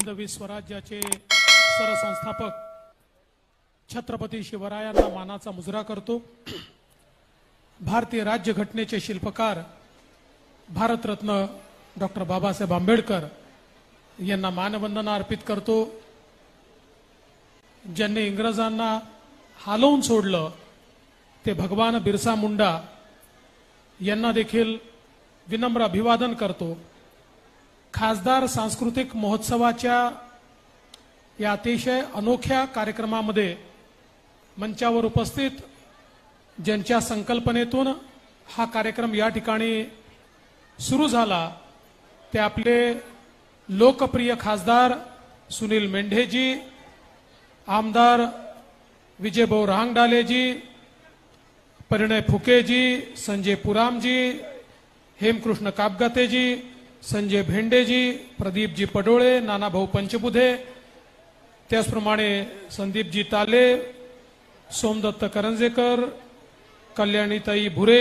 हिंदवी स्वराज्याचे सरसंस्थापक छत्रपती शिवरायांना मानाचा मुजरा करतो। भारतीय राज्यघटनेचे शिल्पकार भारतरत्न डॉक्टर बाबासाहेब आंबेडकर यांना मानवंदना अर्पित करतो। ज्यांनी इंग्रजांना हालवून सोडलं ते भगवान बिरसा मुंडा यांना देखील विनम्र अभिवादन करतो। खासदार सांस्कृतिक महोत्सवाच्या या अतिशय अनोख्या कार्यक्रमामध्ये मंचावर उपस्थित ज्यांच्या संकल्पनेतून हा कार्यक्रम या ठिकाणी सुरू झाला ते आपले लोकप्रिय खासदार सुनील मेंढेजी, आमदार विजयभाऊ रांगडालेजी, परिणय फुकेजी, संजय पुरामजी, हेमकृष्ण कापगातेजी, संजय भेंडेजी, प्रदीपजी पडोळे, नानाभाऊ पंचबुधे, त्याचप्रमाणे संदीपजी ताले, सोमदत्त करंजेकर, कल्याणीताई भुरे,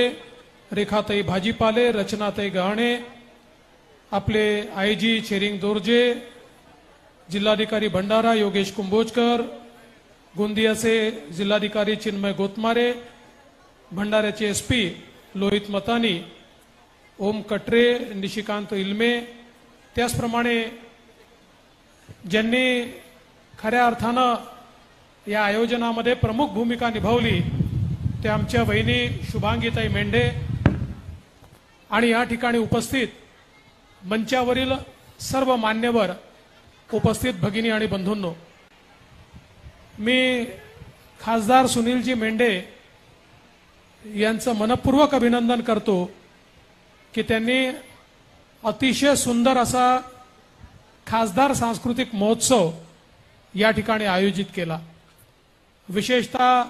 रेखाताई भाजीपाले, रचनाताई गहाणे, आपले आयजी चेरिंग दोर्जे, जिल्हाधिकारी भंडारा योगेश कुंभोजकर, गोंदियाचे जिल्हाधिकारी चिन्मय गोतमारे, भंडाऱ्याचे एसपी लोहित मतानी, ओम कटरे, निशिकांत इल्मे, त्याचप्रमाणे ज्यांनी खऱ्या अर्थानं या आयोजनामध्ये प्रमुख भूमिका निभावली ते आमच्या वहिनी शुभांगीताई मेंढे आणि या ठिकाणी उपस्थित मंचावरील सर्व मान्यवर उपस्थित भगिनी आणि बंधूंनो, मी खासदार सुनीलजी मेंढे यांचं मनपूर्वक अभिनंदन करतो की त्यांनी अतिशय सुंदर असा खासदार सांस्कृतिक महोत्सव या ठिकाणी आयोजित केला। विशेषतः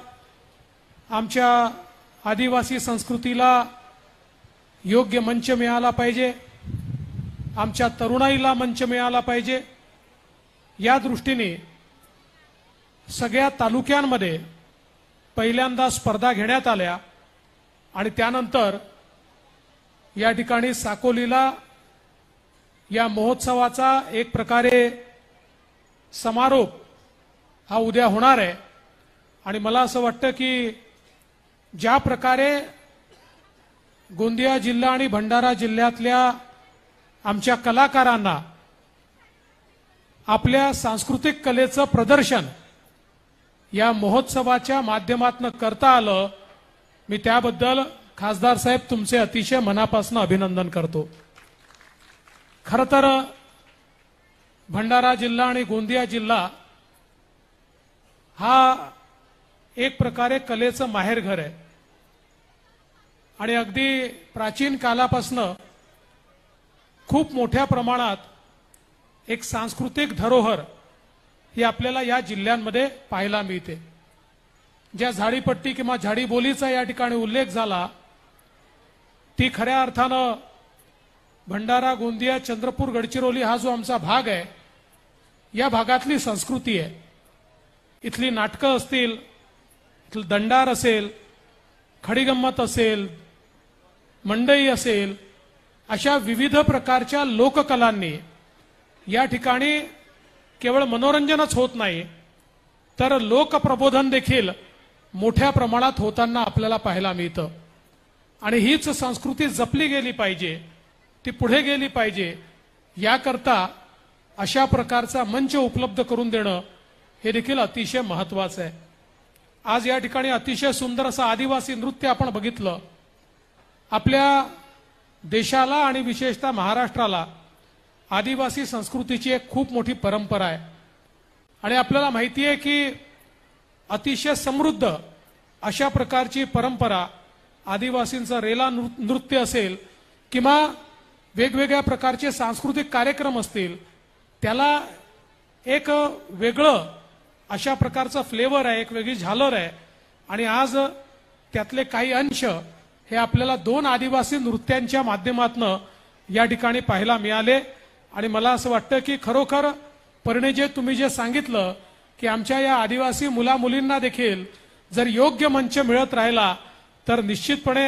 आमच्या आदिवासी संस्कृतीला योग्य मंच मिळाला पाहिजे, आमच्या तरुणाईला मंच मिळाला पाहिजे, या दृष्टीने सगळ्या तालुक्यांमध्ये पहिल्यांदा स्पर्धा घेण्यात आल्या आणि त्यानंतर या ठिकाणी साकोलीला या महोत्सवाचा एक प्रकारे समारोप हा उद्या होणार आहे। आणि मला असं वाटतं की ज्या प्रकारे गोंदिया जिल्हा आणि भंडारा जिल्ह्यातल्या आमच्या कलाकारांना आपल्या सांस्कृतिक कलेचं प्रदर्शन या महोत्सवाच्या माध्यमातून करता आलं, मी त्याबद्दल खासदार साहेब तुमचे अतिशय मनापासून अभिनंदन करतो। खरं तर भंडारा जिल्हा आणि गोंदिया जिल्हा हा एक प्रकारे कलेचं माहेरघर आहे आणि अगदी प्राचीन कालापासून खूप मोठ्या प्रमाणात एक सांस्कृतिक धरोहर ही आपल्याला या जिल्ह्यांमध्ये पाहायला मिळते। ज्या झाडीपट्टी किंवा झाडीबोलीचा या ठिकाणी उल्लेख झाला ती खऱ्या अर्थानं भंडारा, गोंदिया, चंद्रपूर, गडचिरोली हा जो आमचा भाग आहे या भागातली संस्कृती आहे। इथली नाटकं असतील, इथलं दंडार असेल, खडीगंमत असेल, मंडई असेल, अशा विविध प्रकारच्या लोककलांनी या ठिकाणी केवळ मनोरंजनच होत नाही तर लोकप्रबोधन देखील मोठ्या प्रमाणात होताना आपल्याला पाहायला मिळतं। आणि हीच संस्कृती जपली गेली पाहिजे, ती पुढे गेली पाहिजे, याकरता अशा प्रकारचा मंच उपलब्ध करून देणं हे देखील अतिशय महत्त्वाचं आहे। आज या ठिकाणी अतिशय सुंदर असं आदिवासी नृत्य आपण बघितलं। आपल्या देशाला आणि विशेषतः महाराष्ट्राला आदिवासी संस्कृतीची एक खूप मोठी परंपरा आहे आणि आपल्याला माहिती आहे की अतिशय समृद्ध अशा प्रकारची परंपरा आदिवासींचं रेला नृत्य असेल किंवा वेगवेगळ्या प्रकारचे सांस्कृतिक कार्यक्रम असतील, त्याला एक वेगळं अशा प्रकारचं फ्लेवर आहे, एक वेगळी झालर आहे। आणि आज त्यातले काही अंश हे आपल्याला दोन आदिवासी नृत्यांच्या माध्यमातून या ठिकाणी पाहायला मिळाले। आणि मला असं वाटतं की खरोखर परिणय तुम्ही जे सांगितलं की आमच्या या आदिवासी मुला मुलींना देखील जर योग्य मंच मिळत राहिला तर निश्चितपणे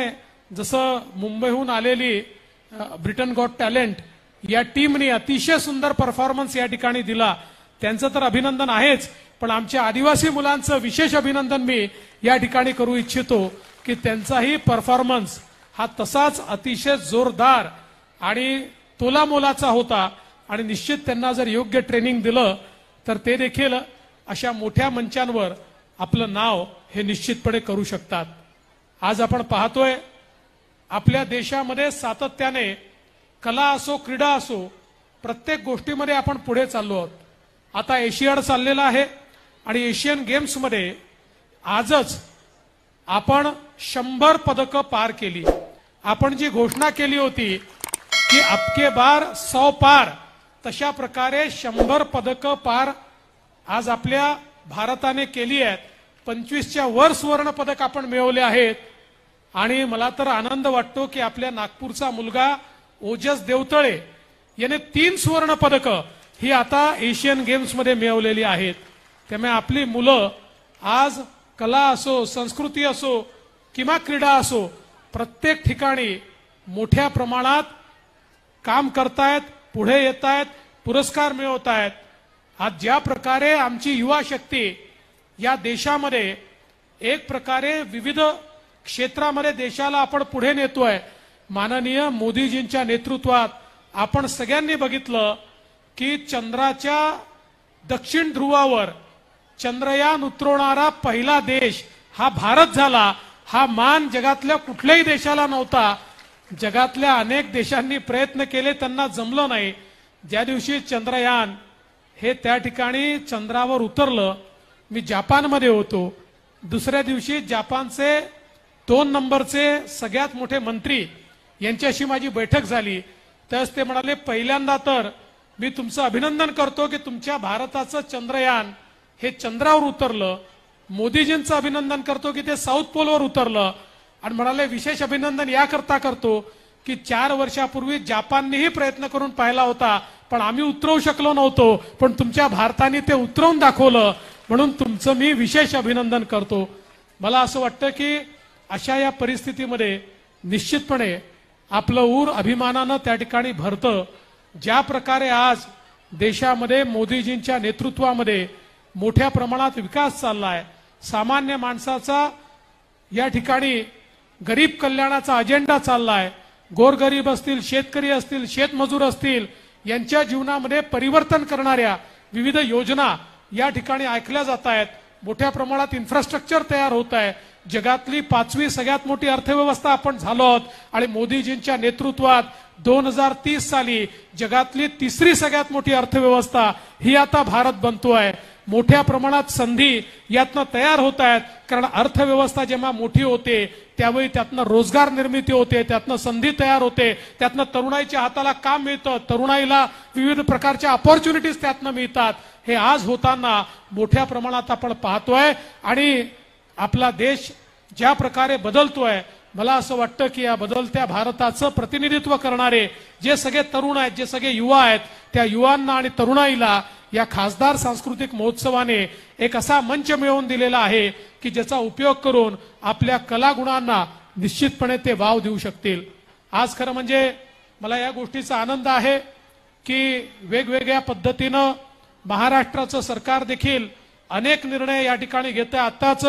जसं मुंबईहून आलेली ब्रिटन गॉट टॅलेंट या टीमने अतिशय सुंदर परफॉर्मन्स या ठिकाणी दिला, त्यांचं तर अभिनंदन आहेच, पण आमच्या आदिवासी मुलांचं विशेष अभिनंदन मी या ठिकाणी करू इच्छितो की त्यांचाही परफॉर्मन्स हा तसाच अतिशय जोरदार आणि तोलामोलाचा होता आणि निश्चित त्यांना जर योग्य ट्रेनिंग दिलं तर ते देखील अशा मोठ्या मंचांवर आपलं नाव हे निश्चितपणे करू शकतात। आज आपण पाहतोय आपल्या देशामध्ये सातत्याने कला असो क्रीडा असो प्रत्येक गोष्टीमध्ये आपण पुढे चाललो आहोत। आता एशियाड चाललेला आहे आणि एशियन गेम्स मध्ये आजच आपण 100 पदकं पार केली। आपण जी घोषणा केली होती की अबके बार 100 पार, तशा प्रकारे 100 पदकं पार आज आपल्या भारताने केली आहेत। 25च्या वर सुवर्ण पदक आपण मिळवले आहेत आणि मला तर आनंद वाटतो की आपल्या नागपूरचा मुलगा ओजस देवतळे याने 3 सुवर्ण पदकं ही आता एशियन गेम्स मध्ये मिळवलेली आहेत। त्यामुळे आपली मुलं आज कला असो संस्कृती असो किंवा क्रीडा असो प्रत्येक ठिकाणी मोठ्या प्रमाणात काम करतायत, पुढे येतायत, पुरस्कार मिळवतायत। आज ज्या प्रकारे आमची युवा शक्ती या देशामध्ये एक प्रकारे विविध क्षेत्रामध्ये देशाला आपण पुढे नेतोय, माननीय मोदीजींच्या नेतृत्वात आपण सगळ्यांनी बघितलं की चंद्राच्या दक्षिण ध्रुवावर चंद्रयान उतरवणारा पहिला देश हा भारत झाला। हा मान जगातल्या कुठल्याही देशाला नव्हता। जगातल्या अनेक देशांनी प्रयत्न केले, त्यांना जमलं नाही। ज्या दिवशी चंद्रयान हे त्या ठिकाणी चंद्रावर उतरलं, मी जपानमध्ये होतो। दुसऱ्या दिवशी जपानचे 2 नंबरचे सगळ्यात मोठे मंत्री यांच्याशी माझी बैठक झाली, त्यास ते म्हणाले पहिल्यांदा तर मी तुमचं अभिनंदन करतो की तुमच्या भारताचं चंद्रयान हे चंद्रावर उतरलं। मोदीजींचं अभिनंदन करतो की ते साऊथ पोलवर उतरलं आणि म्हणाले विशेष अभिनंदन याकरता करतो की 4 वर्षापूर्वी जपाननेही प्रयत्न करून पाहिला होता पण आम्ही उतरवू शकलो नव्हतो, पण तुमच्या भारताने ते उतरवून दाखवलं, म्हणून तुमचं मी विशेष अभिनंदन करतो। मला असं वाटतं की अशा या परिस्थितीमध्ये निश्चितपणे आपलं ऊर अभिमानानं त्या ठिकाणी भरतं। ज्या प्रकारे आज देशामध्ये मोदीजींच्या नेतृत्वामध्ये मोठ्या प्रमाणात विकास चाललाय, सामान्य माणसाचा या ठिकाणी गरीब कल्याणाचा अजेंडा चाललाय, गोरगरीब असतील, शेतकरी असतील, शेतमजूर असतील, यांच्या जीवनामध्ये परिवर्तन करणाऱ्या विविध योजना या ठिकाणी ऐकल्या जात आहेत। मोठ्या प्रमाणात इन्फ्रास्ट्रक्चर तयार होत आहे। जगातली 5वी सगळ्यात मोठी अर्थव्यवस्था आपण झालो आहोत आणि मोदीजींच्या नेतृत्वात 2030 साली जगातली 3री सगळ्यात मोठी अर्थव्यवस्था ही आता भारत बनतोय। मोठ्या प्रमाणात संधी यातनं तयार होत आहेत, कारण अर्थव्यवस्था जेव्हा मोठी होते त्यावेळी त्यातनं रोजगार निर्मिती होते, त्यातनं संधी तयार होते, त्यातनं तरुणाईच्या हाताला काम मिळतं, तरुणाईला विविध प्रकारच्या अपॉर्च्युनिटीज त्यातनं मिळतात। हे आज होताना मोठ्या प्रमाणात आपण पाहतोय आणि आपला देश ज्या प्रकारे बदलतोय, मला असं वाटतं की या बदलत्या भारताचं प्रतिनिधित्व करणारे जे सगळे तरुण आहेत, जे सगळे युवा आहेत, त्या युवांना आणि तरुणाईला या खासदार सांस्कृतिक महोत्सवाने एक असा मंच मिळवून दिलेला आहे की ज्याचा उपयोग करून आपल्या कलागुणांना निश्चितपणे ते वाव देऊ शकतील। आज खरं म्हणजे मला या गोष्टीचा आनंद आहे की वेगवेगळ्या पद्धतीनं महाराष्ट्राचं सरकार देखील अनेक निर्णय या ठिकाणी घेतंय। आताच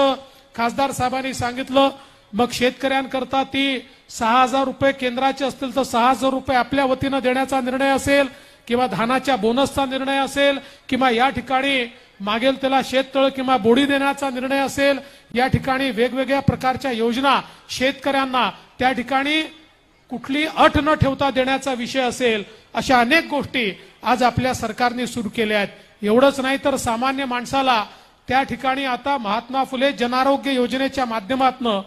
खासदार साहेबांनी सांगितलं, मग शेतकऱ्यांकरता ती 6,000 रुपये केंद्राचे असतील तर 6,000 रुपये आपल्या वतीनं देण्याचा निर्णय असेल किंवा धानाच्या बोनसचा निर्णय असेल किंवा या ठिकाणी मागेल त्याला शेततळ किंवा बोडी देण्याचा निर्णय असेल, या ठिकाणी वेगवेगळ्या प्रकारच्या योजना शेतकऱ्यांना त्या ठिकाणी कुठली अट न ठेवता देण्याचा विषय असेल, अशा अनेक गोष्टी आज आपल्या सरकारने सुरू केल्या आहेत। एवढंच नाही तर सामान्य माणसाला त्या ठिकाणी आता महात्मा फुले जनआरोग्य योजनेच्या माध्यमातून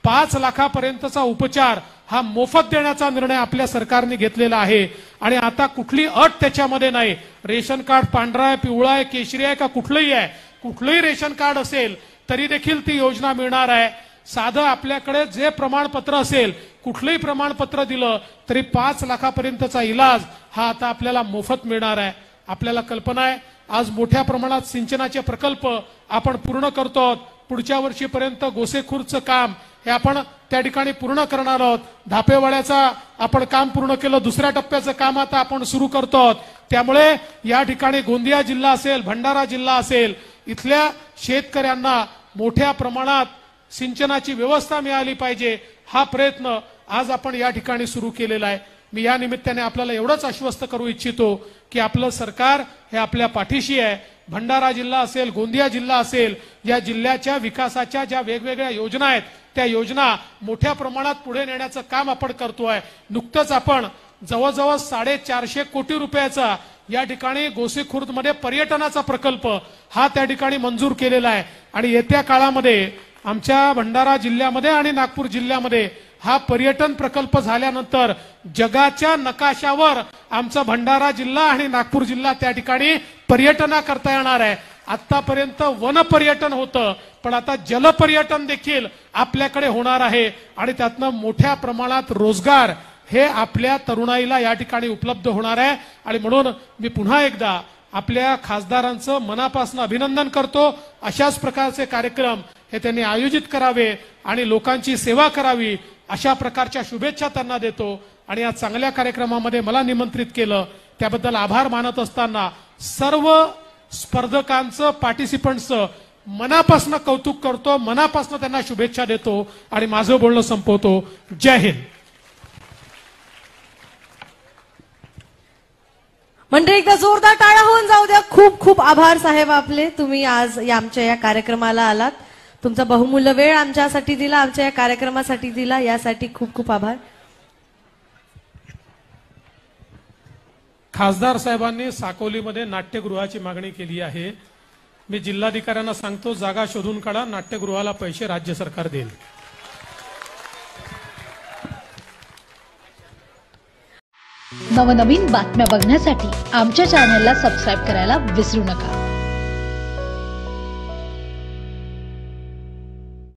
5 लाखापर्यंतचा उपचार हा मोफत देण्याचा निर्णय आपल्या सरकारने घेतलेला आहे आणि आता कुठली अट त्याच्यामध्ये नाही। रेशन कार्ड पांढरा आहे, पिवळा आहे, केशरी आहे का कुठलंही आहे, कुठलंही रेशन कार्ड असेल तरी देखील ती योजना मिळणार आहे। साधं आपल्याकडे जे प्रमाणपत्र असेल, कुठलंही प्रमाणपत्र दिलं तरी 5 लाखापर्यंतचा इलाज हा आता आपल्याला मोफत मिळणार आहे। आपल्याला कल्पना आहे आज मोठ्या प्रमाणात सिंचनाचे प्रकल्प आपण पूर्ण करतो, पुढच्या वर्षीपर्यंत गोसेखुर्दचं काम हे आपण त्या ठिकाणी पूर्ण करणार आहोत. धापेवाड्याचा आपण काम पूर्ण केलं, दुसऱ्या टप्प्याचं काम आता आपण सुरू करतो आहोत. त्यामुळे या ठिकाणी गोंदिया जिल्हा असेल, भंडारा जिल्हा असेल, इथल्या शेतकऱ्यांना मोठ्या प्रमाणात सिंचनाची व्यवस्था मिळाली पाहिजे, हा प्रयत्न आज आपण या ठिकाणी सुरू केलेला आहे. मी या निमित्ताने आपल्याला एवढंच आश्वस्त करू इच्छितो की आपलं सरकार हे आपल्या पाठीशी आहे. भंडारा जिल्हा असेल, गोंदिया जिल्हा असेल, या जिल्ह्याच्या विकासाच्या ज्या वेगवेगळ्या योजना आहेत त्या योजना मोठ्या प्रमाणात पुढे नेण्याचं काम आपण करतोय. नुकतंच आपण जवळजवळ 450 कोटी रुपयाचा या ठिकाणी गोसेखुर्दमध्ये पर्यटनाचा प्रकल्प हा त्या ठिकाणी मंजूर केलेला आहे. आणि येत्या काळामध्ये आमच्या भंडारा जिल्ह्यामध्ये आणि नागपूर जिल्ह्यामध्ये हा पर्यटन प्रकल्प झाल्यानंतर जगाच्या नकाशावर आमचा भंडारा जिल्हा आणि नागपूर जिल्हा त्या ठिकाणी पर्यटनाकरता येणार आहे. आतापर्यंत वन पर्यटन होतं, पण आता जल पर्यटन देखील आपल्याकडे होणार आहे आणि त्यातनं मोठ्या प्रमाणात रोजगार हे आपल्या तरुणाईला या ठिकाणी उपलब्ध होणार आहे. आणि म्हणून मी पुन्हा एकदा आपल्या खासदारांचं मनापासून अभिनंदन करतो. अशाच प्रकारचे कार्यक्रम हे त्यांनी आयोजित करावे आणि लोकांची सेवा करावी, अशा प्रकारच्या शुभेच्छा त्यांना देतो. आणि या चांगल्या कार्यक्रमामध्ये मला निमंत्रित केलं त्याबद्दल आभार मानत असताना सर्व स्पर्धकांचं, पार्टिसिपंट्सचं मनापासून कौतुक करतो, मनापासून त्यांना शुभेच्छा देतो आणि माझं बोलणं संपवतो. जय हिंद. मंडळी एकदा जोरदार टाळ्या होऊन जाऊ द्या. खूप खूप आभार साहेब आपले, तुम्ही आज आमच्या या कार्यक्रमाला आलात, तुमचा बहुमूल्य वेळ आमच्यासाठी दिला, आमच्या या कार्यक्रमासाठी दिला, यासाठी खूप खूप आभार. खासदार साहेबांनी साकोलीमध्ये नाट्यगृहाची मागणी केली आहे. मी जिल्हाधिकाऱ्यांना सांगतो, जागा शोधून काढा, नाट्यगृहाला पैसे राज्य सरकार देईल. नवनवीन बातम्या बघण्यासाठी आमच्या चॅनलला सबस्क्राईब करायला विसरू नका.